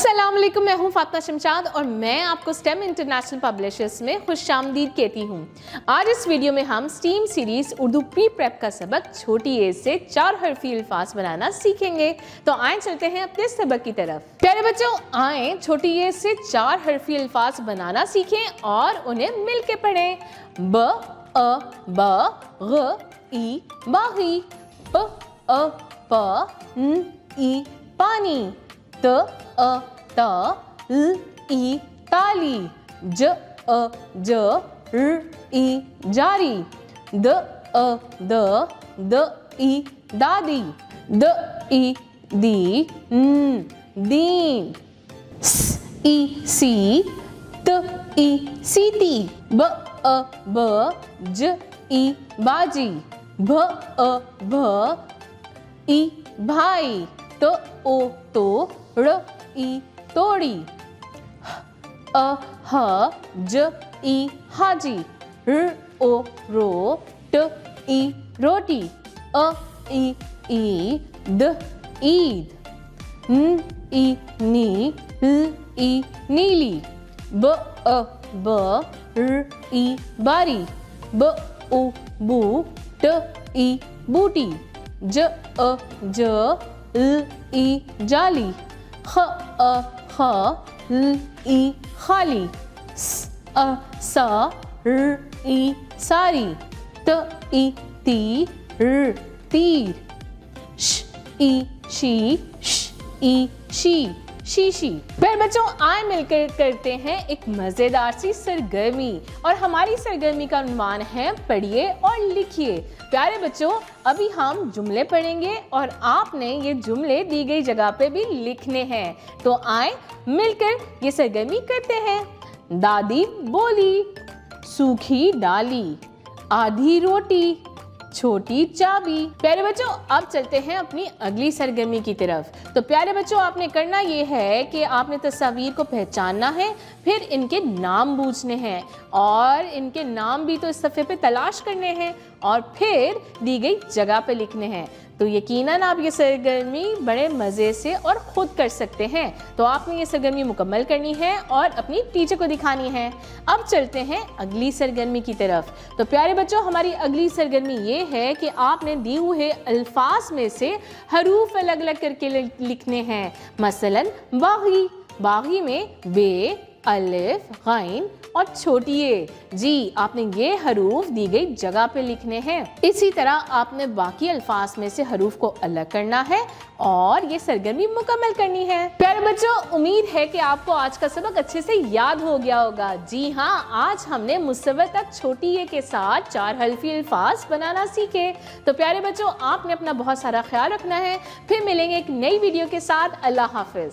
अस्सलाम वालेकुम, मैं हूं फातिमा शमशाद और मैं आपको स्टेम इंटरनेशनल पब्लिशर्स में खुशामदीद कहती हूं। आज इस वीडियो में हम steam series Urdu pre prep का सबक छोटी एज से 4 हरफी अल्फाज बनाना सीखेंगे। तो आए चलते हैं अपने सबक की तरफ। प्यारे बच्चों, आए छोटी एज से 4 हरफी अल्फाज बनाना सीखें और उन्हें मिल के पढ़ें। ब अ ब ग ई बागी, प अ प न ई पानी, त अ त ल ई ताली, ज अ ज र ई जारी, द अ द ई दादी, द ई दी न दीन, स ई सी त ई सीती, ब अ ब ज ई बाजी, भ अ भ ई भाई, त ओ तो र ई तोड़ी, अ ह ज ई हाजी, र ओ रो ट ई रोटी, अ ई द ईद, न ई नी ल ई नीली, ब अ ब र ई बारी, ब उ बू ट ई बूटी, ज अ ज ल ई जाली, ख अ ख ल ई खाली, स अ स र ई सारी, त ई ती र तीर, श ई शी श ई शी शीशी। फिर बच्चों, आए मिलकर करते हैं एक मजेदार सी सरगर्मी और हमारी सरगर्मी का उन्वान है पढ़िए और लिखिए। प्यारे बच्चों, अभी हम जुमले पढ़ेंगे और आपने ये जुमले दी गई जगह पे भी लिखने हैं। तो आए मिलकर ये सरगर्मी करते हैं। दादी बोली, सूखी डाली, आधी रोटी, छोटी चाबी। प्यारे बच्चों, अब चलते हैं अपनी अगली सरगर्मी की तरफ। तो प्यारे बच्चों, आपने करना ये है कि आपने तस्वीर को पहचानना है, फिर इनके नाम पूछने हैं और इनके नाम भी तो इस सफ़े पे तलाश करने हैं और फिर दी गई जगह पे लिखने हैं। तो यकीनन आप ये सरगर्मी बड़े मज़े से और ख़ुद कर सकते हैं। तो आपने ये सरगर्मी मुकम्मल करनी है और अपनी टीचर को दिखानी है। अब चलते हैं अगली सरगर्मी की तरफ। तो प्यारे बच्चों, हमारी अगली सरगर्मी ये है कि आपने दिए हुए अल्फाज में से हरूफ अलग अलग करके लिखने हैं। मसलन बागी, बागी में बे, अलिफ, गैन और छोटी ए। जी, आपने ये हरूफ दी गई जगह पे लिखने हैं। इसी तरह आपने बाकी अल्फाज में से हरूफ को अलग करना है और ये सरगर्मी मुकम्मल करनी है। प्यारे बच्चों, उम्मीद है कि आपको आज का सबक अच्छे से याद हो गया होगा। जी हाँ, आज हमने मुसव्वर तक छोटी ए के साथ 4 हरफी अल्फाज बनाना सीखे। तो प्यारे बच्चों, आपने अपना बहुत सारा ख्याल रखना है। फिर मिलेंगे एक नई वीडियो के साथ। अल्लाह हाफिज।